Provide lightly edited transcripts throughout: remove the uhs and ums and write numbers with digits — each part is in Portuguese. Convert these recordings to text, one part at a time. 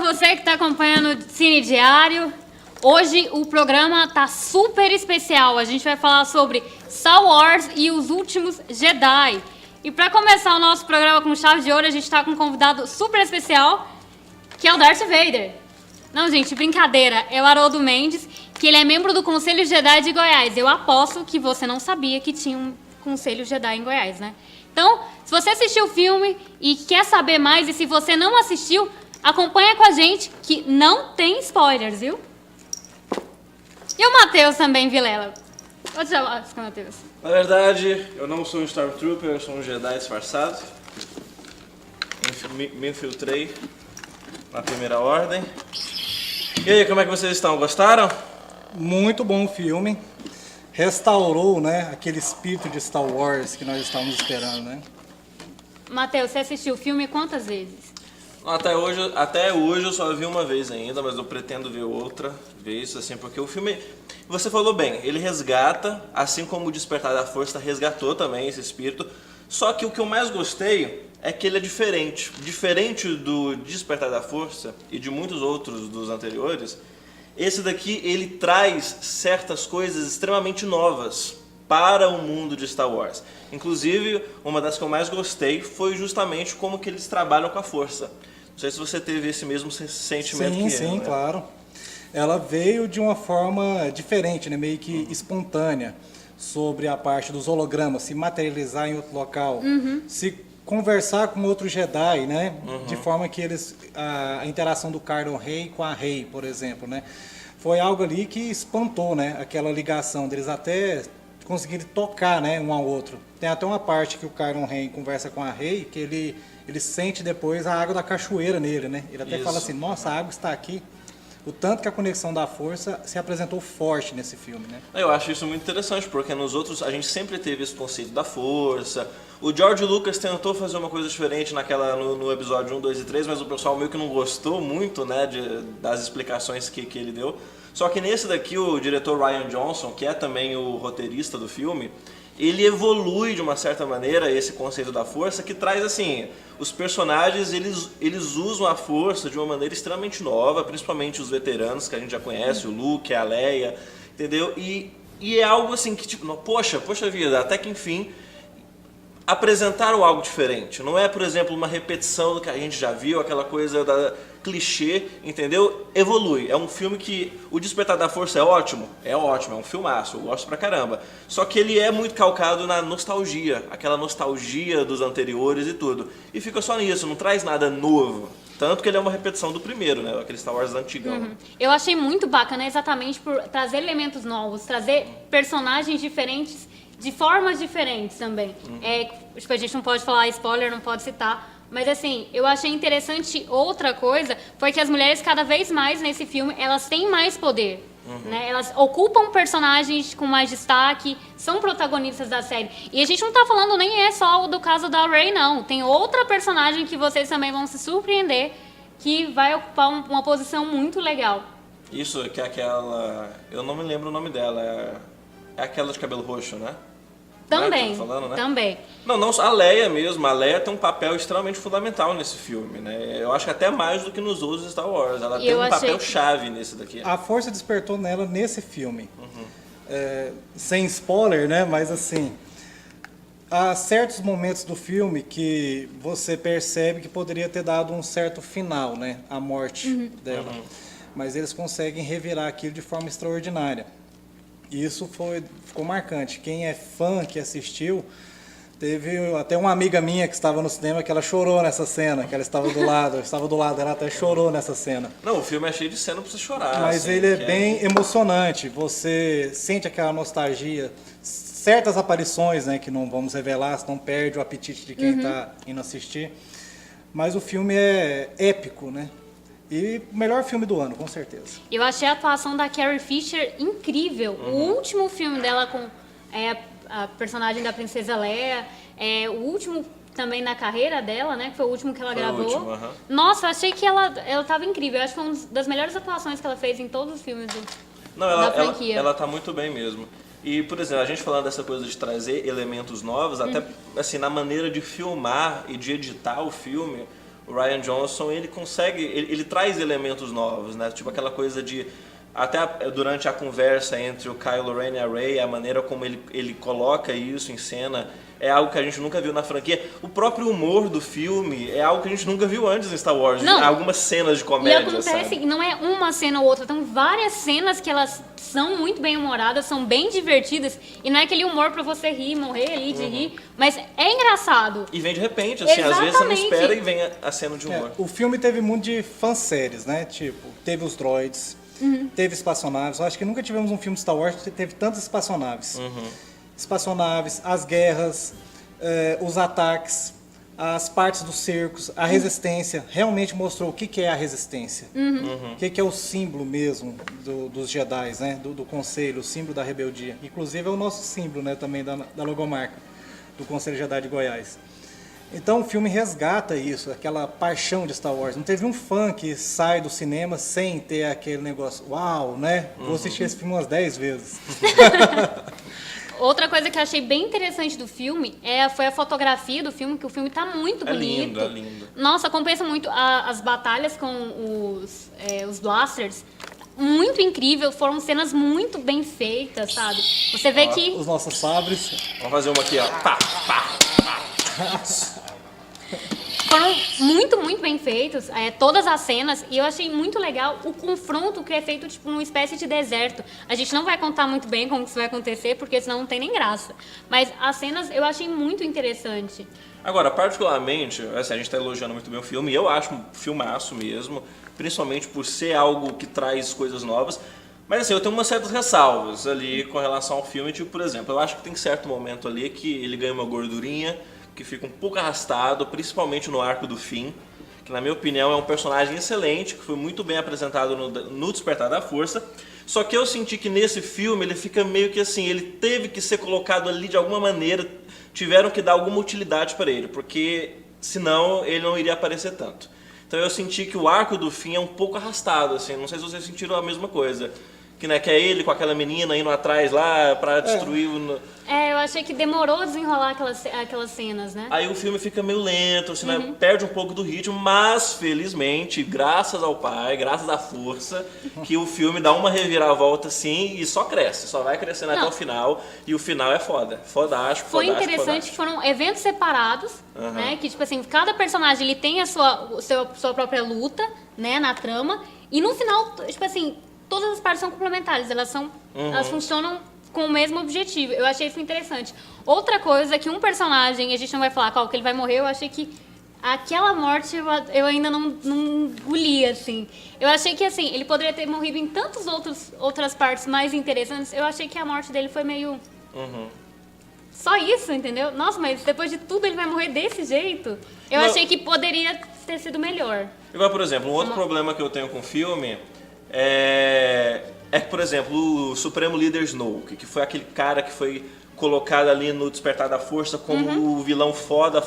você que está acompanhando o Cine Diário. Hoje o programa tá super especial. A gente vai falar sobre Star Wars e os últimos Jedi. E para começar o nosso programa com chave de ouro, a gente está com um convidado super especial, que é o Darth Vader. Não, gente, brincadeira. É o Haroldo Mendes, que ele é membro do Conselho Jedi de Goiás. Eu aposto que você não sabia que tinha um Conselho Jedi em Goiás, né? Então, se você assistiu o filme e quer saber mais, e se você não assistiu, acompanha com a gente, que não tem spoilers, viu? E o Matheus também, Vilela. Pode falar, Matheus. Na verdade, eu não sou um Stormtrooper, eu sou um Jedi disfarçado. Me infiltrei na primeira ordem. E aí, como é que vocês estão? Gostaram? Muito bom o filme. Restaurou, né, aquele espírito de Star Wars que nós estávamos esperando, né? Matheus, você assistiu o filme quantas vezes? Até hoje eu só vi uma vez ainda, mas eu pretendo ver outra vez, assim, porque o filme, você falou bem, ele resgata, assim como o Despertar da Força resgatou também esse espírito, só que o que eu mais gostei é que ele é diferente. Diferente do Despertar da Força e de muitos outros dos anteriores, esse daqui ele traz certas coisas extremamente novas para o mundo de Star Wars. Inclusive, uma das que eu mais gostei foi justamente como que eles trabalham com a Força. Não sei se você teve esse mesmo sentimento que eu. Sim, né? claro. Ela veio de uma forma diferente, né, meio que espontânea, sobre a parte dos hologramas, se materializar em outro local, se conversar com outro Jedi, né, de forma que a interação do Kylo Ren com a Rey, por exemplo, né, foi algo ali que espantou, né, aquela ligação deles até conseguirem tocar, né, um ao outro. Tem até uma parte que o Kylo Ren conversa com a Rey, que ele sente depois a água da cachoeira nele, né, ele até fala assim, nossa, a água está aqui. O tanto que a conexão da Força se apresentou forte nesse filme, né? Eu acho isso muito interessante, porque nos outros a gente sempre teve esse conceito da Força. O George Lucas tentou fazer uma coisa diferente no episódio 1, 2 e 3, mas o pessoal meio que não gostou muito, né, das explicações que ele deu. Só que nesse daqui, o diretor Rian Johnson, que é também o roteirista do filme, ele evolui de uma certa maneira esse conceito da Força, que traz assim, os personagens eles usam a Força de uma maneira extremamente nova, principalmente os veteranos que a gente já conhece, o Luke, a Leia, entendeu? E é algo assim que tipo, poxa vida, até que enfim apresentaram algo diferente. Não é, por exemplo, uma repetição do que a gente já viu, aquela coisa da clichê, entendeu? Evolui. É um filme que o Despertar da Força é ótimo, é um filmaço, eu gosto pra caramba. Só que ele é muito calcado na nostalgia, aquela nostalgia dos anteriores e tudo. E fica só nisso, não traz nada novo. Tanto que ele é uma repetição do primeiro, né? Aquele Star Wars antigão. Eu achei muito bacana exatamente por trazer elementos novos, trazer personagens diferentes, de formas diferentes também. Acho que a gente não pode falar spoiler, não pode citar, mas assim, eu achei interessante outra coisa, foi que as mulheres cada vez mais nesse filme, elas têm mais poder. Né? Elas ocupam personagens com mais destaque, são protagonistas da série. E a gente não tá falando nem só do caso da Rey, não. Tem outra personagem que vocês também vão se surpreender, que vai ocupar uma posição muito legal. Isso, que é aquela... Eu não me lembro o nome dela, é aquela de cabelo roxo, né? Também, falando, né? também. Não, a Leia mesmo. A Leia tem um papel extremamente fundamental nesse filme, né? Eu acho que até mais do que nos outros Star Wars. Ela tem um papel chave nesse daqui. A Força despertou nela nesse filme. Sem spoiler, né? Mas assim, há certos momentos do filme que você percebe que poderia ter dado um certo final, né? A morte dela. Mas eles conseguem revirar aquilo de forma extraordinária. E isso ficou marcante. Quem é fã, que assistiu, teve até uma amiga minha que estava no cinema que ela chorou nessa cena, que ela estava do lado, ela até chorou nessa cena. Não, o filme é cheio de cena pra você chorar. Mas assim, ele é bem emocionante, você sente aquela nostalgia, certas aparições, né, que não vamos revelar, senão perde o apetite de quem está indo assistir. Mas o filme é épico, né? E o melhor filme do ano, com certeza. Eu achei a atuação da Carrie Fisher incrível. O último filme dela com a personagem da Princesa Leia, o último também na carreira dela, né? Que foi o último que ela gravou. O último, Nossa, eu achei que ela tava incrível. Eu acho que foi uma das melhores atuações que ela fez em todos os filmes da franquia. Ela tá muito bem mesmo. E, por exemplo, a gente falando dessa coisa de trazer elementos novos, até assim, na maneira de filmar e de editar o filme, o Rian Johnson, ele consegue, ele traz elementos novos, né? Tipo aquela coisa de, até durante a conversa entre o Kylo Ren e a Rey, a maneira como ele coloca isso em cena é algo que a gente nunca viu na franquia. O próprio humor do filme é algo que a gente nunca viu antes em Star Wars. Não. Algumas cenas de comédia, E acontece, sabe? não é uma cena ou outra, tem várias cenas que elas são muito bem humoradas, são bem divertidas, e não é aquele humor pra você rir, morrer ali de rir, mas é engraçado. E vem de repente, assim, às vezes você não Exatamente. espera e vem a cena de humor. O filme teve muito de fanservice, né? Tipo, teve os droids, teve espaçonaves. Eu acho que nunca tivemos um filme Star Wars que teve tantas espaçonaves. Espaçonaves, as guerras, os ataques, as partes dos cercos, a resistência. Realmente mostrou o que é a resistência. O que é o símbolo mesmo dos Jedi, né? Do Conselho, o símbolo da rebeldia. Inclusive é o nosso símbolo, né? Também da logomarca do Conselho Jedi de Goiás. Então o filme resgata isso, aquela paixão de Star Wars. Não teve um fã que sai do cinema sem ter aquele negócio, uau, né? Vou assistir esse filme umas 10 vezes. Outra coisa que eu achei bem interessante do filme foi a fotografia do filme, que o filme tá muito bonito. É lindo. Nossa, compensa muito as batalhas com os blasters. Muito incrível, foram cenas muito bem feitas, sabe? Você vê que... Os nossos sabres. Vamos fazer uma aqui, ó. Pá, pá. Foram muito bem feitos, todas as cenas, e eu achei muito legal o confronto que é feito, tipo, numa espécie de deserto. A gente não vai contar muito bem como isso vai acontecer, porque senão não tem nem graça. Mas as cenas eu achei muito interessante. Agora, particularmente, assim, a gente está elogiando muito bem o filme, e eu acho um filmaço mesmo, principalmente por ser algo que traz coisas novas. Mas assim, eu tenho umas certas ressalvas ali com relação ao filme, tipo, por exemplo, eu acho que tem certo momento ali que ele ganha uma gordurinha, que fica um pouco arrastado, principalmente no arco do Finn, que na minha opinião é um personagem excelente, que foi muito bem apresentado no Despertar da Força. Só que eu senti que nesse filme ele fica meio que assim, ele teve que ser colocado ali de alguma maneira, tiveram que dar alguma utilidade para ele, porque senão ele não iria aparecer tanto. Então eu senti que o arco do Finn é um pouco arrastado, assim, não sei se vocês sentiram a mesma coisa. Que é ele com aquela menina indo atrás lá pra destruir o... Eu achei que demorou a desenrolar aquelas cenas, né? Aí o filme fica meio lento, assim, né? Perde um pouco do ritmo, mas felizmente, graças ao pai, graças à força, que o filme dá uma reviravolta assim e só cresce, só vai crescendo até o final, e o final é foda, fodástico. Foi interessante que foram eventos separados, né? Que tipo assim, cada personagem ele tem a sua própria luta, né, na trama, e no final, tipo assim, todas as partes são complementares, elas funcionam com o mesmo objetivo. Eu achei isso interessante. Outra coisa que um personagem, a gente não vai falar qual que ele vai morrer, eu achei que aquela morte eu ainda não engoli, assim. Eu achei que, assim, ele poderia ter morrido em tantas outras partes mais interessantes. Eu achei que a morte dele foi meio... Só isso, entendeu? Nossa, mas depois de tudo ele vai morrer desse jeito? Eu achei que poderia ter sido melhor. Igual, por exemplo, um outro problema que eu tenho com o filme é que, por exemplo, o Supremo Líder Snoke, que foi aquele cara que foi colocado ali no Despertar da Força como o vilão foda,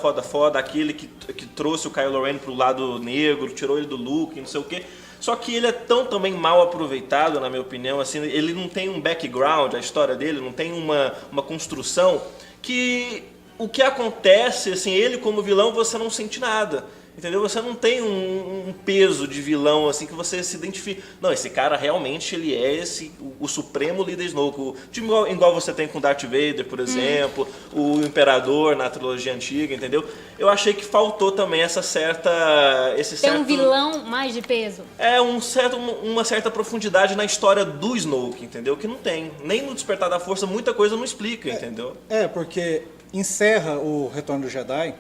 aquele que trouxe o Kylo Ren pro lado negro, tirou ele do Luke, não sei o quê. Só que ele é tão também mal aproveitado, na minha opinião, assim, ele não tem um background, a história dele não tem uma construção que o que acontece, assim, ele como vilão, você não sente nada. Entendeu? Você não tem um peso de vilão assim que você se identifica. Não, esse cara realmente ele é o supremo líder Snoke. Igual você tem com Darth Vader, por exemplo, o Imperador na trilogia antiga, entendeu? Eu achei que faltou também Tem um vilão mais de peso. Uma certa profundidade na história do Snoke, entendeu? Que não tem. Nem no Despertar da Força muita coisa não explica, entendeu? Porque encerra o Retorno do Jedi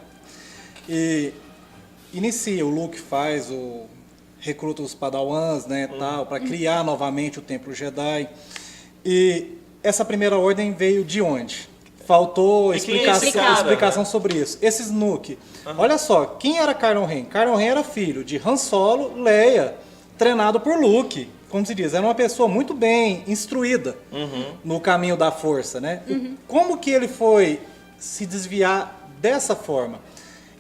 e inicia, o Luke recruta os Padawans, né, tal, para criar novamente o Templo Jedi. E essa primeira ordem veio de onde? Faltou explicação sobre isso. Esse Snoke, olha só, quem era Kylo Ren? Kylo Ren era filho de Han Solo, Leia, treinado por Luke. Como se diz, era uma pessoa muito bem instruída no caminho da força, né? Como que ele foi se desviar dessa forma?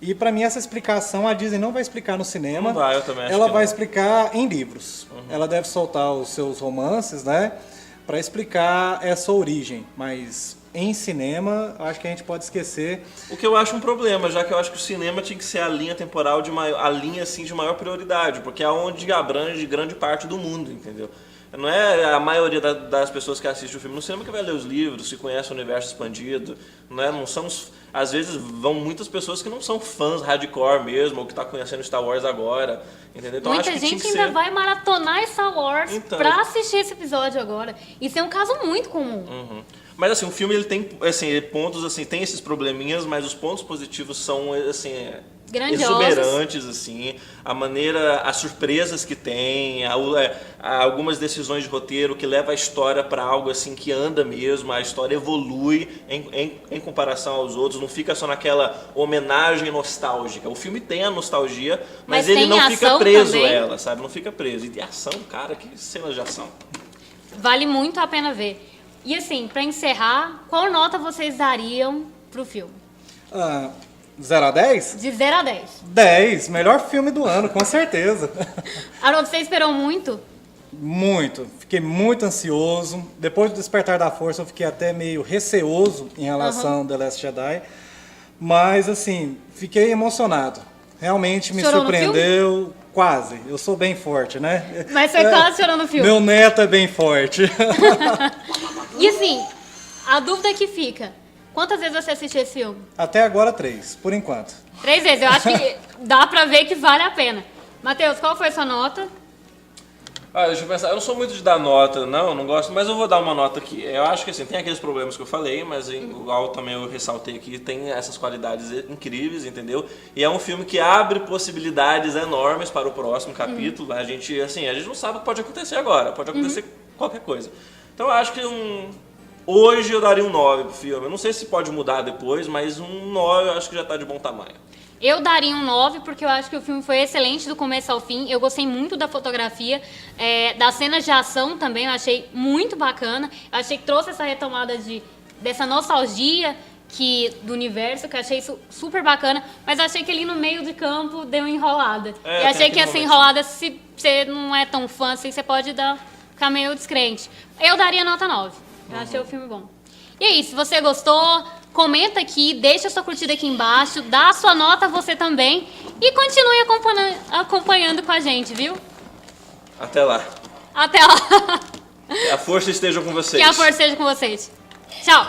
E para mim essa explicação a Disney não vai explicar no cinema. Não vai, eu também acho ela que vai não. explicar em livros. Ela deve soltar os seus romances, né, para explicar essa origem. Mas em cinema, acho que a gente pode esquecer. O que eu acho um problema, já que eu acho que o cinema tinha que ser a linha temporal a linha assim de maior prioridade, porque é onde abrange grande parte do mundo, entendeu? Não é a maioria das pessoas que assistem o filme no cinema que vai ler os livros, se conhece o universo expandido, não são, às vezes vão muitas pessoas que não são fãs hardcore mesmo, ou que tá conhecendo Star Wars agora, entendeu? Então, Muita acho que gente ainda vai maratonar Star Wars Então, pra assistir esse episódio agora. Isso é um caso muito comum. Mas assim, o filme ele tem assim, pontos assim, tem esses probleminhas, mas os pontos positivos são assim, Grandiosos. exuberantes assim, a maneira, as surpresas que tem, algumas decisões de roteiro que leva a história para algo assim que anda mesmo, a história evolui em comparação aos outros, não fica só naquela homenagem nostálgica. O filme tem a nostalgia, mas ele tem não fica ação preso a também. ela, sabe? Não fica preso. E ação, cara, que cenas de ação. Vale muito a pena ver. E assim, pra encerrar, qual nota vocês dariam pro filme? 0 a 10? De 0 a 10. 10, melhor filme do ano, com certeza. Haroldo, você esperou muito? Muito, fiquei muito ansioso. Depois do Despertar da Força eu fiquei até meio receoso em relação ao The Last Jedi. Mas assim, fiquei emocionado. Realmente me Chorou no surpreendeu. Quase, eu sou bem forte, né? Mas você quase chorou no filme. Meu neto é bem forte. E assim, a dúvida que fica, quantas vezes você assistiu esse filme? Até agora 3, por enquanto. 3 vezes, eu acho que dá pra ver que vale a pena. Matheus, qual foi a sua nota? Deixa eu pensar, eu não sou muito de dar nota, não gosto, mas eu vou dar uma nota aqui. Eu acho que assim, tem aqueles problemas que eu falei, mas igual também eu ressaltei aqui, tem essas qualidades incríveis, entendeu? E é um filme que abre possibilidades enormes para o próximo capítulo. A gente não sabe o que pode acontecer agora, pode acontecer qualquer coisa. Então eu acho que hoje eu daria um 9 pro filme. Eu não sei se pode mudar depois, mas um 9 eu acho que já tá de bom tamanho. Eu daria um 9, porque eu acho que o filme foi excelente do começo ao fim. Eu gostei muito da fotografia, das cenas de ação também, eu achei muito bacana. Eu achei que trouxe essa retomada dessa nostalgia do universo, que eu achei isso super bacana. Mas achei que ali no meio de campo deu uma enrolada. E achei que essa enrolada, se você não é tão fã assim, você pode ficar meio descrente. Eu daria nota 9. Eu achei o filme bom. E aí, se você gostou, comenta aqui, deixa a sua curtida aqui embaixo, dá a sua nota você também e continue acompanhando com a gente, viu? Até lá. Até lá. Que a força esteja com vocês. Que a força esteja com vocês. Tchau.